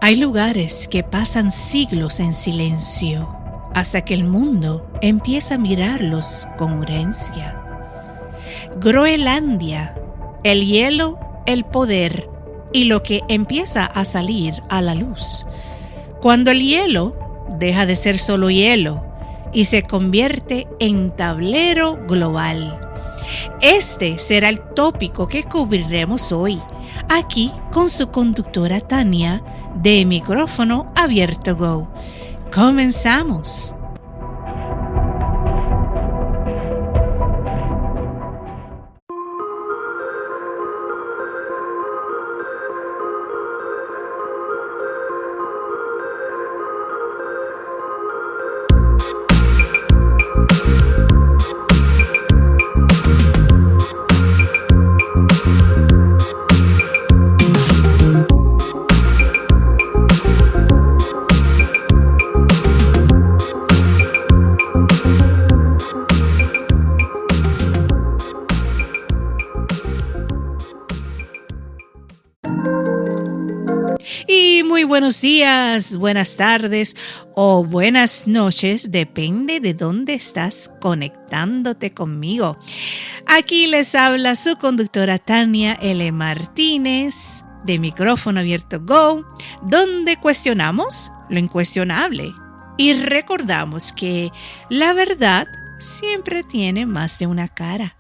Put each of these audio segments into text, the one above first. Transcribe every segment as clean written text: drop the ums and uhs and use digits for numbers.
Hay lugares que pasan siglos en silencio hasta que el mundo empieza a mirarlos con urgencia. Groenlandia, el hielo, el poder y lo que empieza a salir a la luz. Cuando el hielo deja de ser solo hielo y se convierte en tablero global. Este será el tópico que cubriremos hoy, aquí con su conductora Tania, de Micrófono Abierto Go. ¡Comenzamos! Muy buenos días, buenas tardes o buenas noches, depende de dónde estás conectándote conmigo. Aquí les habla su conductora Tania L. Martínez de Micrófono Abierto Go, donde cuestionamos lo incuestionable y recordamos que la verdad siempre tiene más de una cara.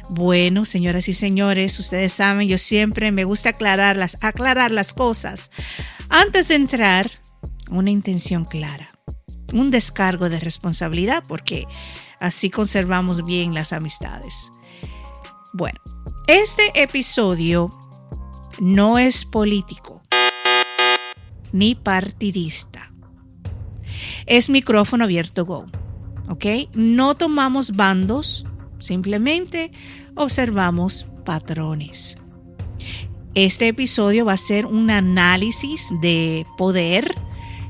Bueno, señoras y señores, ustedes saben, yo siempre me gusta aclarar las cosas. Antes de entrar, una intención clara, un descargo de responsabilidad, porque así conservamos bien las amistades. Bueno, este episodio no es político ni partidista. Es Micrófono Abierto Go, ¿ok? No tomamos bandos. Simplemente observamos patrones. Este episodio va a ser un análisis de poder,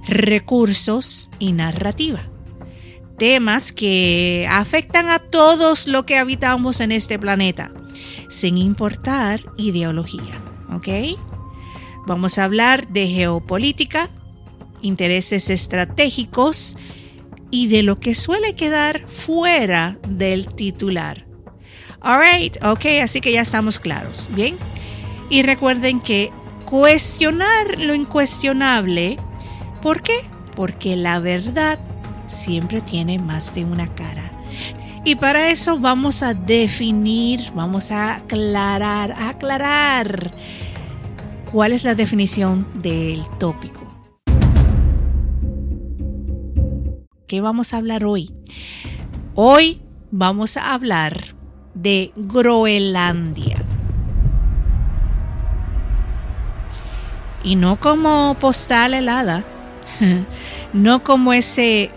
recursos y narrativa. Temas que afectan a todos los que habitamos en este planeta, sin importar ideología. ¿Ok? Vamos a hablar de geopolítica, intereses estratégicos y de lo que suele quedar fuera del titular. Alright, ok, así que ya estamos claros, ¿bien? Y recuerden que cuestionar lo incuestionable, ¿por qué? Porque la verdad siempre tiene más de una cara. Y para eso vamos a definir, vamos a aclarar cuál es la definición del tópico. ¿Qué vamos a hablar hoy? Hoy vamos a hablar de Groenlandia. Y no como postal helada, no como ese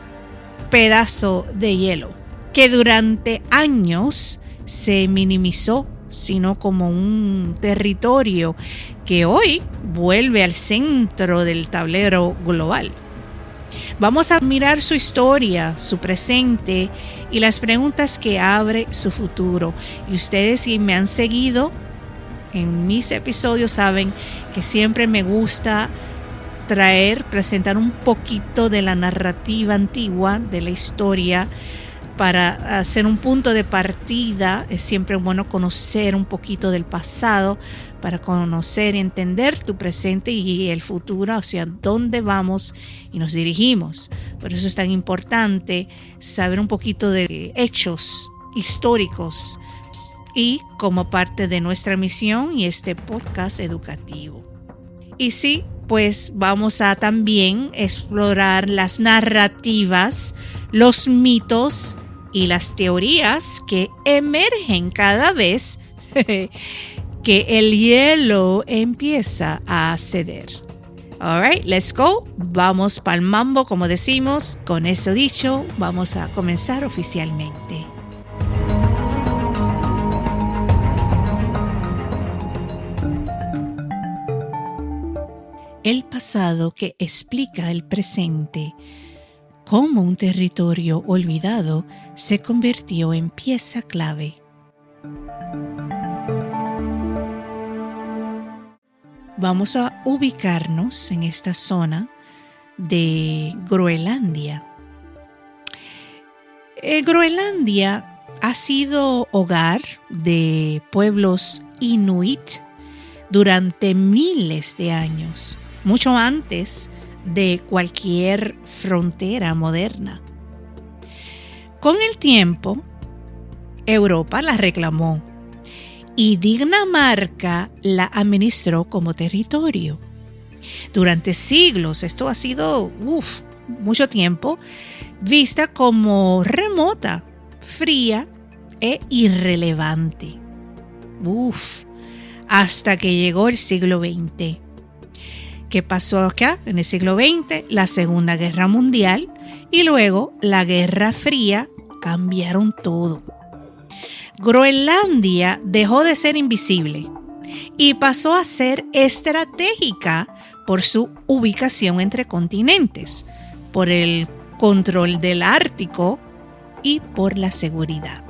pedazo de hielo que durante años se minimizó, sino como un territorio que hoy vuelve al centro del tablero global. Vamos a mirar su historia, su presente y las preguntas que abre su futuro. Y ustedes, si me han seguido en mis episodios, saben que siempre me gusta presentar un poquito de la narrativa antigua, de la historia, para hacer un punto de partida. Es siempre bueno conocer un poquito del pasado para conocer y entender tu presente y el futuro, o sea, dónde vamos y nos dirigimos. Por eso es tan importante saber un poquito de hechos históricos y como parte de nuestra misión y este podcast educativo. Y sí, pues vamos a también explorar las narrativas, los mitos y las teorías que emergen cada vez que el hielo empieza a ceder. Alright, let's go. Vamos pa'l mambo, como decimos. Con eso dicho, vamos a comenzar oficialmente. El pasado que explica el presente, cómo un territorio olvidado se convirtió en pieza clave. vamos a ubicarnos en esta zona de Groenlandia. Groenlandia ha sido hogar de pueblos inuit durante miles de años, mucho antes de cualquier frontera moderna. Con el tiempo, Europa la reclamó y Dinamarca la administró como territorio. Durante siglos, esto ha sido mucho tiempo, vista como remota, fría e irrelevante. Hasta que llegó el siglo XX. ¿Qué pasó acá? En el siglo XX, la Segunda Guerra Mundial y luego la Guerra Fría cambiaron todo. Groenlandia dejó de ser invisible y pasó a ser estratégica por su ubicación entre continentes, por el control del Ártico y por la seguridad.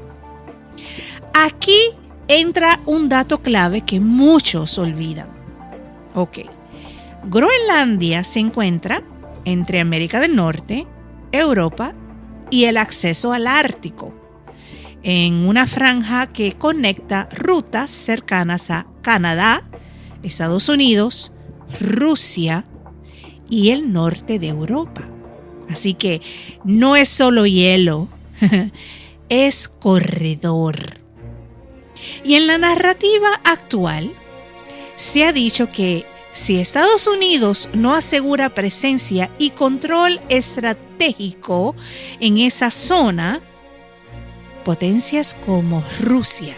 Aquí entra un dato clave que muchos olvidan. Groenlandia se encuentra entre América del Norte, Europa y el acceso al Ártico, en una franja que conecta rutas cercanas a Canadá, Estados Unidos, Rusia y el norte de Europa. Así que no es solo hielo, es corredor. Y en la narrativa actual se ha dicho que si Estados Unidos no asegura presencia y control estratégico en esa zona, potencias como Rusia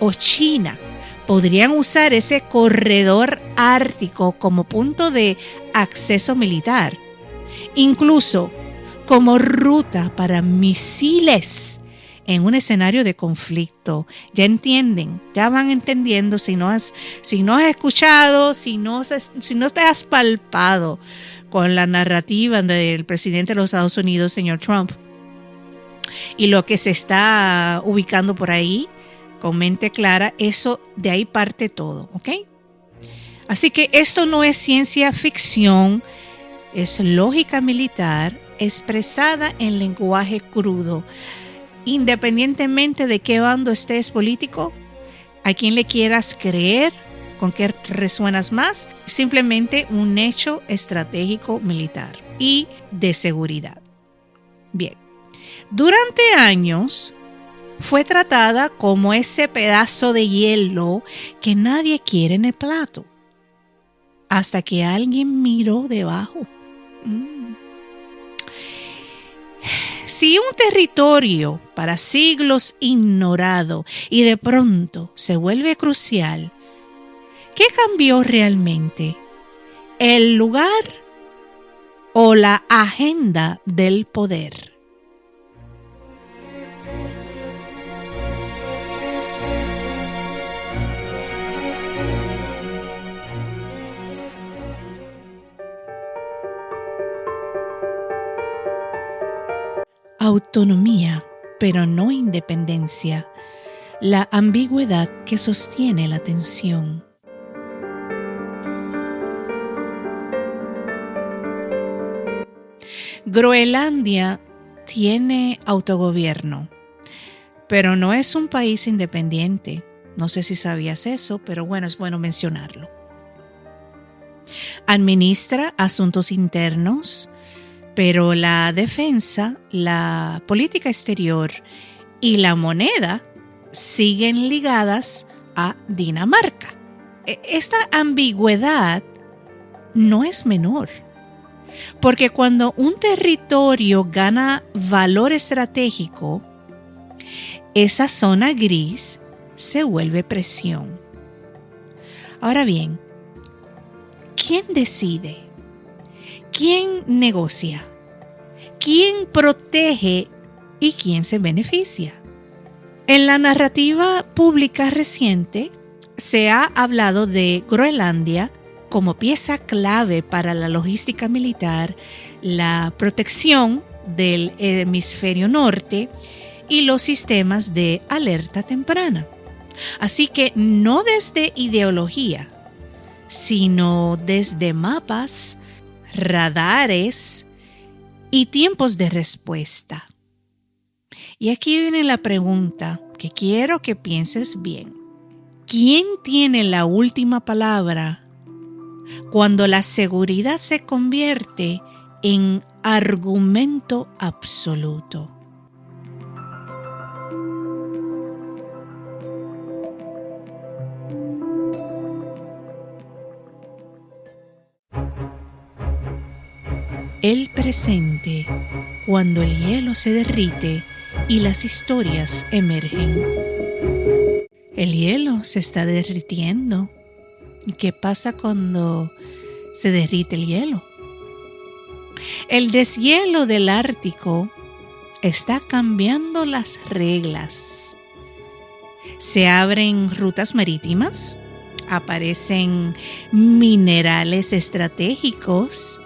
o China podrían usar ese corredor ártico como punto de acceso militar, incluso como ruta para misiles en un escenario de conflicto. Ya entienden, ya van entendiendo si no has escuchado, si no te has palpado con la narrativa del presidente de los Estados Unidos, señor Trump, y lo que se está ubicando por ahí con mente clara, eso de ahí parte todo, ¿ok? Así que esto no es ciencia ficción, es lógica militar expresada en lenguaje crudo. Independientemente de qué bando estés político, a quién le quieras creer, con qué resuenas más, simplemente un hecho estratégico militar y de seguridad. Bien, durante años fue tratada como ese pedazo de hielo que nadie quiere en el plato, hasta que alguien miró debajo. Si un territorio para siglos ignorado y de pronto se vuelve crucial, ¿qué cambió realmente? ¿El lugar o la agenda del poder? Autonomía, pero no independencia. La ambigüedad que sostiene la tensión. Groenlandia tiene autogobierno, pero no es un país independiente. No sé si sabías eso, pero bueno, es bueno mencionarlo. Administra asuntos internos, pero la defensa, la política exterior y la moneda siguen ligadas a Dinamarca. Esta ambigüedad no es menor, porque cuando un territorio gana valor estratégico, esa zona gris se vuelve presión. Ahora bien, ¿quién decide? ¿Quién negocia? ¿Quién protege y quién se beneficia? En la narrativa pública reciente se ha hablado de Groenlandia como pieza clave para la logística militar, la protección del hemisferio norte y los sistemas de alerta temprana. Así que no desde ideología, sino desde mapas, radares y tiempos de respuesta. Y aquí viene la pregunta que quiero que pienses bien. ¿Quién tiene la última palabra cuando la seguridad se convierte en argumento absoluto? El presente, cuando el hielo se derrite y las historias emergen. El hielo se está derritiendo. ¿Y qué pasa cuando se derrite el hielo? El deshielo del Ártico está cambiando las reglas. Se abren rutas marítimas, aparecen minerales estratégicos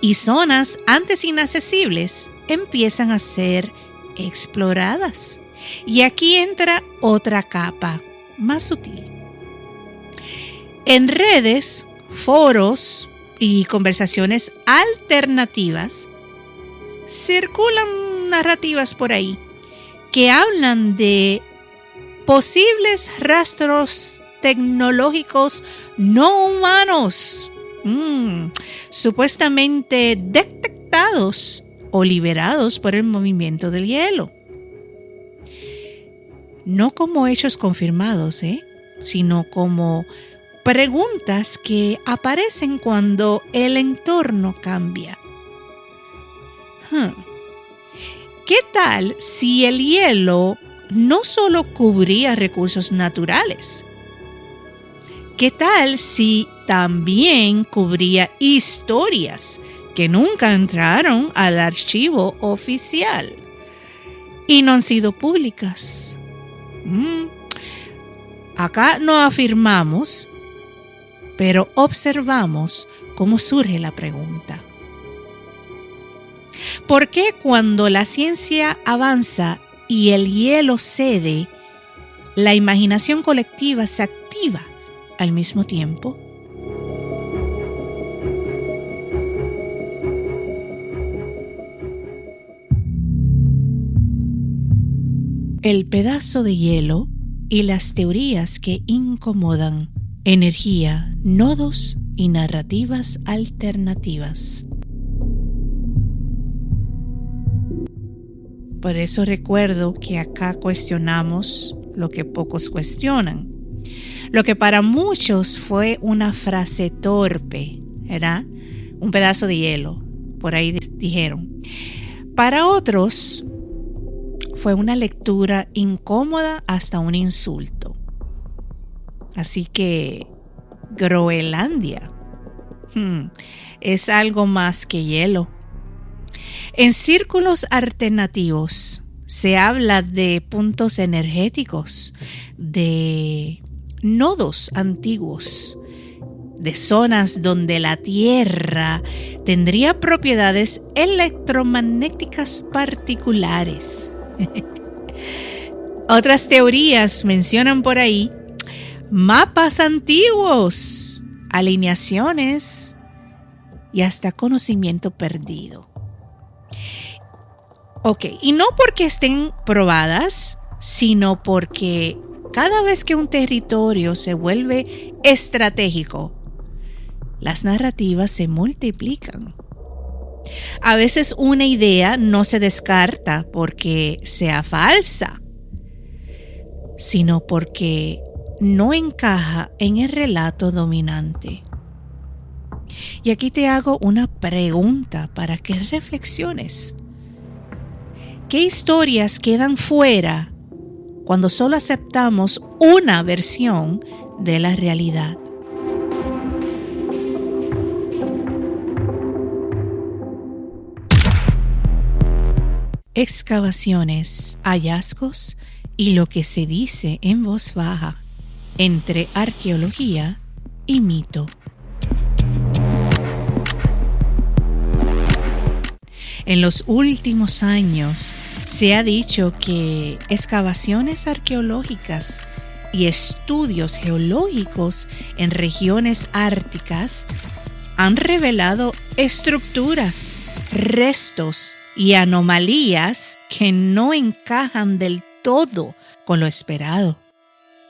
y zonas antes inaccesibles empiezan a ser exploradas. Y aquí entra otra capa más sutil. En redes, foros y conversaciones alternativas circulan narrativas por ahí que hablan de posibles rastros tecnológicos no humanos, supuestamente detectados o liberados por el movimiento del hielo. No como hechos confirmados, sino como preguntas que aparecen cuando el entorno cambia. ¿Qué tal si el hielo no solo cubría recursos naturales? ¿Qué tal si también cubría historias que nunca entraron al archivo oficial y no han sido públicas? Acá no afirmamos, pero observamos cómo surge la pregunta. ¿Por qué cuando la ciencia avanza y el hielo cede, la imaginación colectiva se activa al mismo tiempo? El pedazo de hielo y las teorías que incomodan, energía, nodos y narrativas alternativas. Por eso recuerdo que acá cuestionamos lo que pocos cuestionan. Lo que para muchos fue una frase torpe, ¿verdad? Un pedazo de hielo, por ahí dijeron. Para otros fue una lectura incómoda hasta un insulto. Así que Groenlandia es algo más que hielo. En círculos alternativos se habla de puntos energéticos, de nodos antiguos, de zonas donde la Tierra tendría propiedades electromagnéticas particulares. Otras teorías mencionan por ahí mapas antiguos, alineaciones y hasta conocimiento perdido. Y no porque estén probadas, sino porque cada vez que un territorio se vuelve estratégico, las narrativas se multiplican. A veces una idea no se descarta porque sea falsa, sino porque no encaja en el relato dominante. Y aquí te hago una pregunta para que reflexiones. ¿Qué historias quedan fuera cuando solo aceptamos una versión de la realidad? Excavaciones, hallazgos y lo que se dice en voz baja entre arqueología y mito. En los últimos años se ha dicho que excavaciones arqueológicas y estudios geológicos en regiones árticas han revelado estructuras, restos y anomalías que no encajan del todo con lo esperado.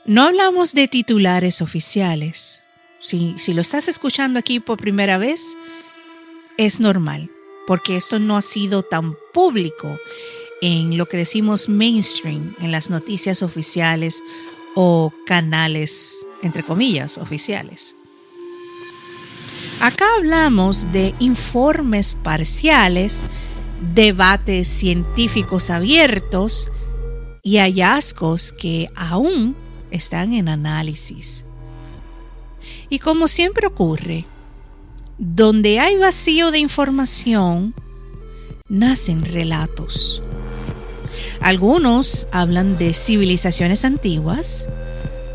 No hablamos de titulares oficiales. Si lo estás escuchando aquí por primera vez, es normal, porque esto no ha sido tan público en lo que decimos mainstream, en las noticias oficiales o canales, entre comillas, oficiales. Acá hablamos de informes parciales, debates científicos abiertos y hallazgos que aún están en análisis. Y como siempre ocurre, donde hay vacío de información, nacen relatos. Algunos hablan de civilizaciones antiguas,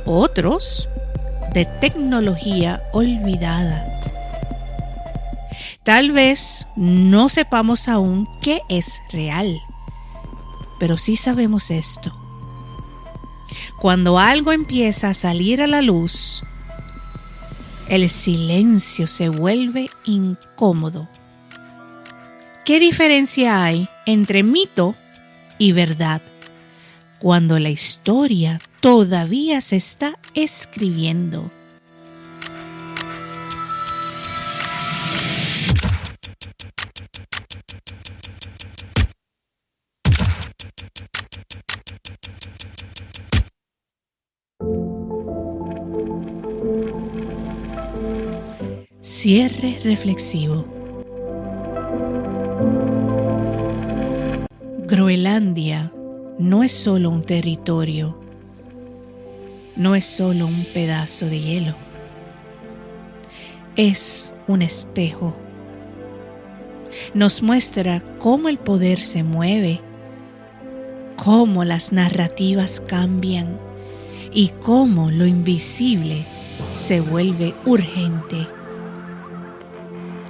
otros de tecnología olvidada. Tal vez no sepamos aún qué es real, pero sí sabemos esto. Cuando algo empieza a salir a la luz, el silencio se vuelve incómodo. ¿Qué diferencia hay entre mito y verdad cuando la historia todavía se está escribiendo? Cierre reflexivo. Groenlandia no es solo un territorio, no es solo un pedazo de hielo. Es un espejo. Nos muestra cómo el poder se mueve, cómo las narrativas cambian y cómo lo invisible se vuelve urgente.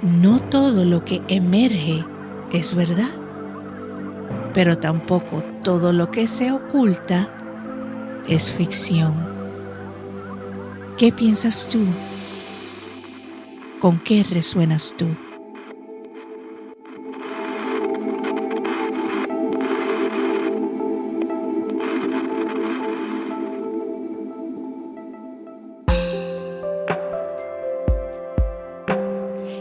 No todo lo que emerge es verdad, pero tampoco todo lo que se oculta es ficción. ¿Qué piensas tú? ¿Con qué resuenas tú?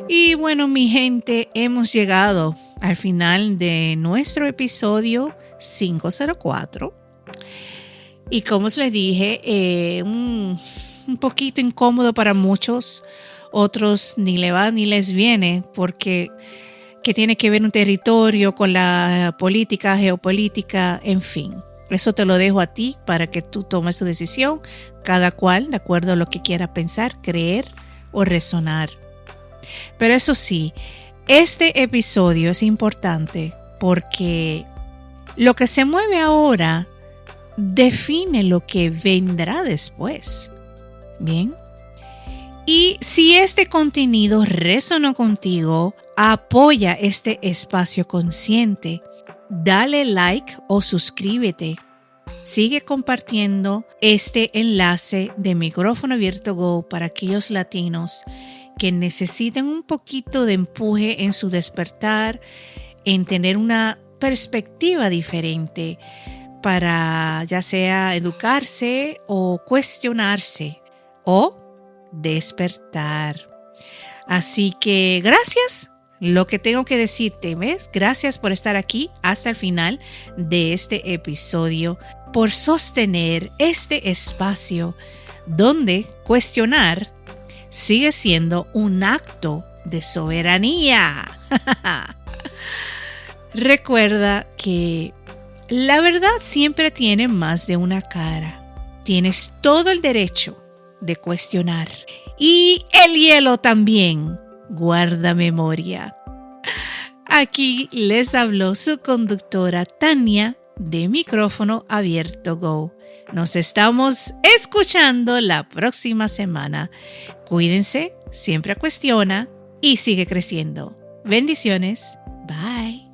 Y bueno, mi gente, hemos llegado al final de nuestro episodio 504. Y como les dije, un poquito incómodo para muchos, otros ni le va ni les viene, porque que tiene que ver un territorio con la política, geopolítica, en fin. Eso te lo dejo a ti para que tú tomes tu decisión, cada cual de acuerdo a lo que quiera pensar, creer o resonar. Pero eso sí, este episodio es importante porque lo que se mueve ahora define lo que vendrá después. Bien. Y si este contenido resonó contigo, apoya este espacio consciente. Dale like o suscríbete. Sigue compartiendo este enlace de Micrófono Abierto Go para aquellos latinos que necesiten un poquito de empuje en su despertar, en tener una perspectiva diferente para ya sea educarse o cuestionarse o despertar. Así que gracias. Lo que tengo que decirte, ¿ves? Gracias por estar aquí hasta el final de este episodio, por sostener este espacio donde cuestionar sigue siendo un acto de soberanía. Recuerda que la verdad siempre tiene más de una cara. Tienes todo el derecho de cuestionar. Y el hielo también guarda memoria. Aquí les habló su conductora Tania de Micrófono Abierto Go. Nos estamos escuchando la próxima semana. Cuídense, siempre cuestiona y sigue creciendo. Bendiciones. Bye.